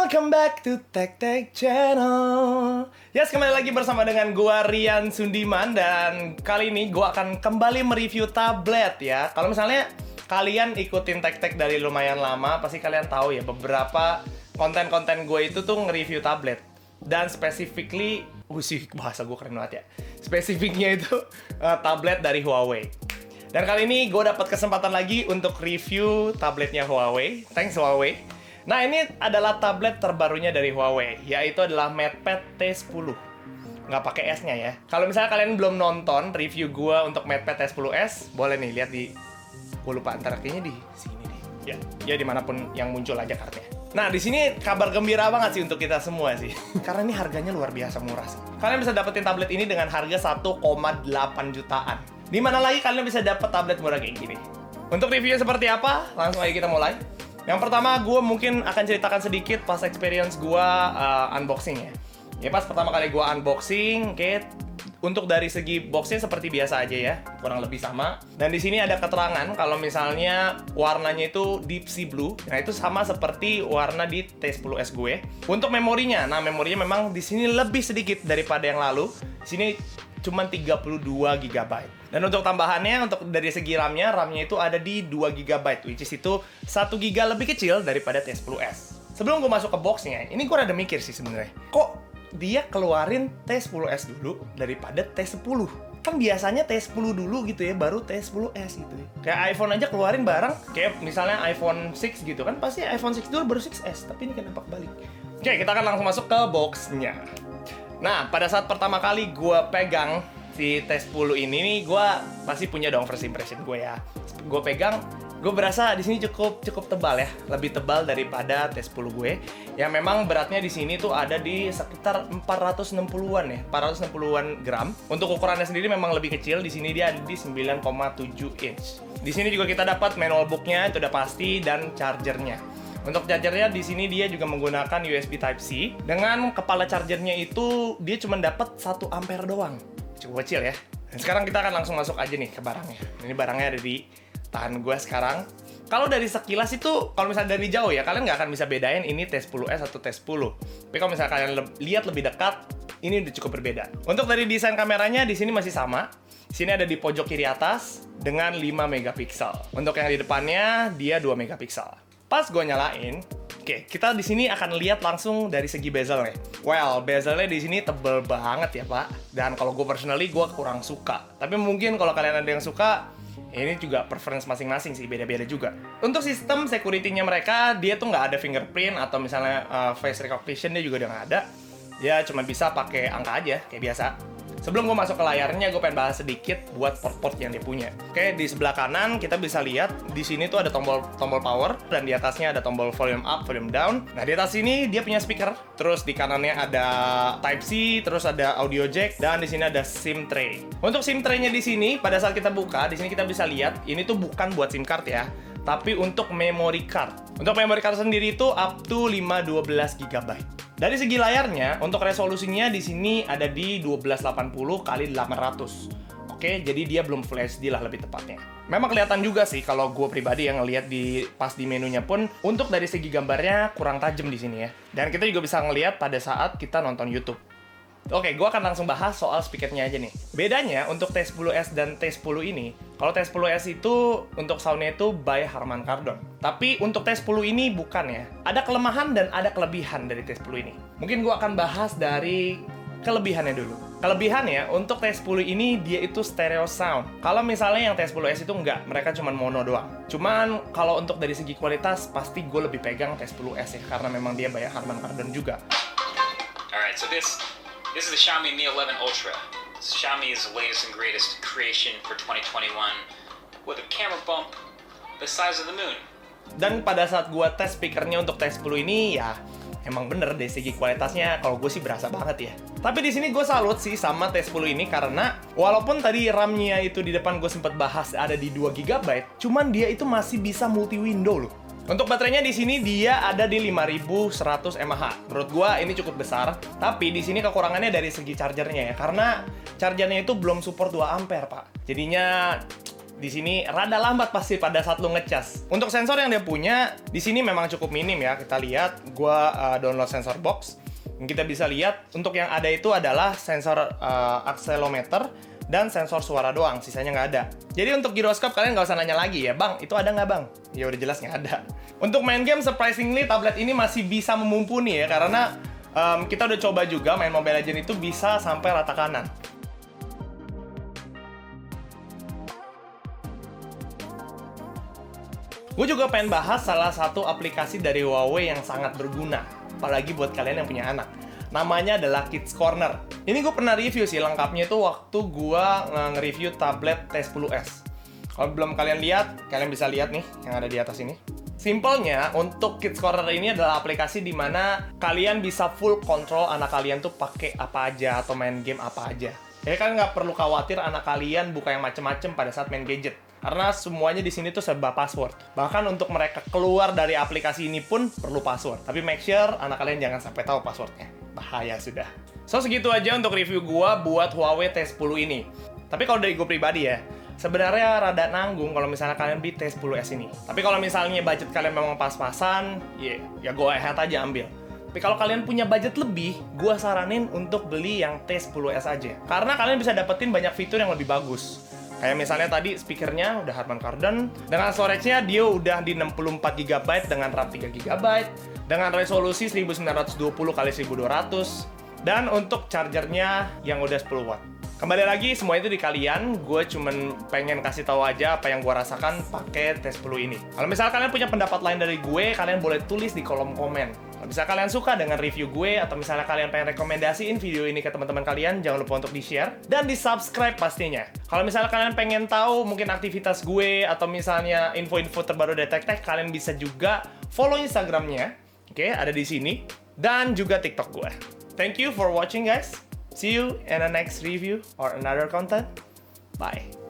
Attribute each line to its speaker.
Speaker 1: Welcome back to Tech Tech Channel. Yes, kembali lagi bersama dengan gua Rian Sundiman. Dan kali ini gua akan kembali mereview tablet ya. Kalau misalnya kalian ikutin Tech Tech dari lumayan lama, pasti kalian tahu ya beberapa konten-konten gue itu tuh nge-review tablet. Dan specifically, sih bahasa gue keren banget ya. Spesifiknya itu tablet dari Huawei. Dan kali ini gue dapat kesempatan lagi untuk review tabletnya Huawei. Thanks Huawei. Nah, ini adalah tablet terbarunya dari Huawei, yaitu adalah MatePad T10. Nggak pakai S-nya ya. Kalau misalnya kalian belum nonton review gue untuk MatePad T10s, boleh nih lihat di... Gue lupa antara kayaknya di sini deh. Ya dimanapun yang muncul aja kartunya. Nah, di sini kabar gembira banget sih untuk kita semua sih. Karena ini harganya luar biasa murah sih. Kalian bisa dapetin tablet ini dengan harga 1,8 jutaan. Di mana lagi kalian bisa dapet tablet murah kayak gini? Untuk reviewnya seperti apa? Langsung aja kita mulai. Yang pertama, gue mungkin akan ceritakan sedikit pas experience gue unboxing ya. Ya pas pertama kali gue unboxing, untuk dari segi boxnya seperti biasa aja ya, kurang lebih sama. Dan di sini ada keterangan kalau misalnya warnanya itu deep sea blue. Nah itu sama seperti warna di T10s gue. Untuk memorinya, nah memorinya memang di sini lebih sedikit daripada yang lalu. Di sini cuma 32 GB. Dan untuk tambahannya, untuk dari segi RAM-nya itu ada di 2 GB, which is itu 1 GB lebih kecil daripada T10s. Sebelum gue masuk ke boxnya, ini gue rada mikir sih sebenarnya. Kok dia keluarin T10s dulu daripada T10? Kan biasanya T10 dulu gitu ya, baru T10s gitu ya. Kayak iPhone aja keluarin bareng, kayak misalnya iPhone 6 gitu kan, pasti iPhone 6 dulu baru 6s, tapi ini kenapa kebalik? Oke, kita akan langsung masuk ke boxnya. Nah, pada saat pertama kali gue pegang si T10 ini nih, gue pasti punya dong first impression gue ya. Gue pegang, gue berasa di sini cukup tebal ya, lebih tebal daripada T10 gue. Yang memang beratnya di sini tuh ada di sekitar 460-an ya, 460-an gram. Untuk ukurannya sendiri memang lebih kecil, di sini dia ada di 9,7 inch. Di sini juga kita dapat manual booknya, itu udah pasti, dan chargernya. Untuk chargernya di sini dia juga menggunakan USB Type-C. Dengan kepala chargernya itu dia cuma dapat 1 ampere doang. Cukup kecil ya. Dan sekarang kita akan langsung masuk aja nih ke barangnya. Ini barangnya ada di tangan gue sekarang. Kalau dari sekilas itu, kalau misalnya dari jauh ya, kalian nggak akan bisa bedain ini T10s atau T10. Tapi kalau misalnya kalian lihat lebih dekat, ini udah cukup berbeda. Untuk dari desain kameranya di sini masih sama. Di sini ada di pojok kiri atas dengan 5 megapiksel. Untuk yang di depannya dia 2 megapiksel. Pas gue nyalain, oke, kita di sini akan lihat langsung dari segi bezelnya. Well, bezelnya di sini tebel banget ya, Pak. Dan kalau gue personally, gue kurang suka. Tapi mungkin kalau kalian ada yang suka, ini juga preference masing-masing sih, beda-beda juga. Untuk sistem security-nya mereka, dia tuh nggak ada fingerprint atau misalnya face recognition, dia juga udah nggak ada. Dia cuma bisa pakai angka aja, kayak biasa. Sebelum gue masuk ke layarnya, gue pengen bahas sedikit buat port-port yang dia punya. Oke, di sebelah kanan kita bisa lihat di sini tuh ada tombol power, dan di atasnya ada tombol volume up, volume down. Nah, di atas sini dia punya speaker. Terus di kanannya ada Type-C, terus ada audio jack, dan di sini ada SIM tray. Untuk SIM tray-nya di sini, pada saat kita buka, di sini kita bisa lihat ini tuh bukan buat SIM card ya, tapi untuk memory card. Untuk memory card sendiri itu up to 512 GB. Dari segi layarnya, untuk resolusinya di sini ada di 1280 x 800. Oke, jadi dia belum Full HD lah lebih tepatnya. Memang kelihatan juga sih kalau gue pribadi yang ngelihat pas di menunya pun, untuk dari segi gambarnya kurang tajam di sini ya. Dan kita juga bisa ngelihat pada saat kita nonton YouTube. Oke, gue akan langsung bahas soal speakernya aja nih. Bedanya untuk T10s dan T10 ini, kalau T10s itu untuk soundnya itu by Harman Kardon. Tapi untuk T10 ini bukan ya. Ada kelemahan dan ada kelebihan dari T10 ini. Mungkin gue akan bahas dari kelebihannya dulu. Kelebihannya untuk T10 ini dia itu stereo sound. Kalau misalnya yang T10s itu enggak, mereka cuma mono doang. Cuman kalau untuk dari segi kualitas pasti gue lebih pegang T10s ya, karena memang dia by Harman Kardon juga.
Speaker 2: Alright, so this is the Xiaomi Mi 11 Ultra. Xiaomi is the latest and greatest creation for 2021 with a camera bump the size of the moon.
Speaker 1: Dan pada saat gue tes speakernya untuk T10 ini ya emang bener dari segi kualitasnya kalau gue sih berasa banget ya. Tapi di sini gue salut sih sama T10 ini karena walaupun tadi RAM-nya itu di depan gue sempat bahas ada di 2 GB, cuman dia itu masih bisa multi window loh. Untuk baterainya di sini dia ada di 5100 mAh. Menurut gua ini cukup besar, tapi di sini kekurangannya dari segi chargernya ya, karena chargernya itu belum support 2 ampere, Pak. Jadinya di sini rada lambat pasti pada saat lu ngecas. Untuk sensor yang dia punya di sini memang cukup minim ya. Kita lihat, gua download sensor box. Kita bisa lihat untuk yang ada itu adalah sensor accelerometer dan sensor suara doang, sisanya nggak ada. Jadi untuk giroskop kalian nggak usah nanya lagi ya, bang, itu ada nggak bang? Ya udah jelas nggak ada. Untuk main game surprisingly tablet ini masih bisa memumpuni ya, karena kita udah coba juga main Mobile Legends itu bisa sampai rata kanan. Gue juga pengen bahas salah satu aplikasi dari Huawei yang sangat berguna, apalagi buat kalian yang punya anak. Namanya adalah Kids Corner. Ini gue pernah review sih lengkapnya itu waktu gue nge-review tablet T10s. Kalau belum kalian lihat, kalian bisa lihat nih yang ada di atas ini. Simpelnya, untuk Kids Corner ini adalah aplikasi di mana kalian bisa full control anak kalian tuh pakai apa aja atau main game apa aja. Jadi kalian nggak perlu khawatir anak kalian buka yang macem-macem pada saat main gadget. Karena semuanya di sini tuh serba password. Bahkan untuk mereka keluar dari aplikasi ini pun perlu password. Tapi make sure anak kalian jangan sampai tahu passwordnya. Bahaya sudah. So segitu aja untuk review gua buat Huawei T10 ini. Tapi kalau dari gue pribadi ya, sebenarnya rada nanggung kalau misalnya kalian beli T10s ini. Tapi kalau misalnya budget kalian memang pas-pasan, ya go ahead aja ambil. Tapi kalau kalian punya budget lebih, gue saranin untuk beli yang T10s aja. Karena kalian bisa dapetin banyak fitur yang lebih bagus. Kayak misalnya tadi speakernya udah Harman Kardon, dengan storage-nya dia udah di 64GB dengan RAM 3GB, dengan resolusi 1920x1200, dan untuk chargernya yang udah 10 watt. Kembali lagi, semua itu di kalian. Gue cuman pengen kasih tahu aja apa yang gue rasakan pakai T10 ini. Kalau misalnya kalian punya pendapat lain dari gue, kalian boleh tulis di kolom komen. Kalau misalnya kalian suka dengan review gue, atau misalnya kalian pengen rekomendasiin video ini ke teman-teman kalian, jangan lupa untuk di-share dan di-subscribe pastinya. Kalau misalnya kalian pengen tahu mungkin aktivitas gue, atau misalnya info-info terbaru dari Tech Tech, kalian bisa juga follow Instagramnya. Oke, ada di sini. Dan juga TikTok gue. Thank you for watching guys. See you in the next review or another content. Bye.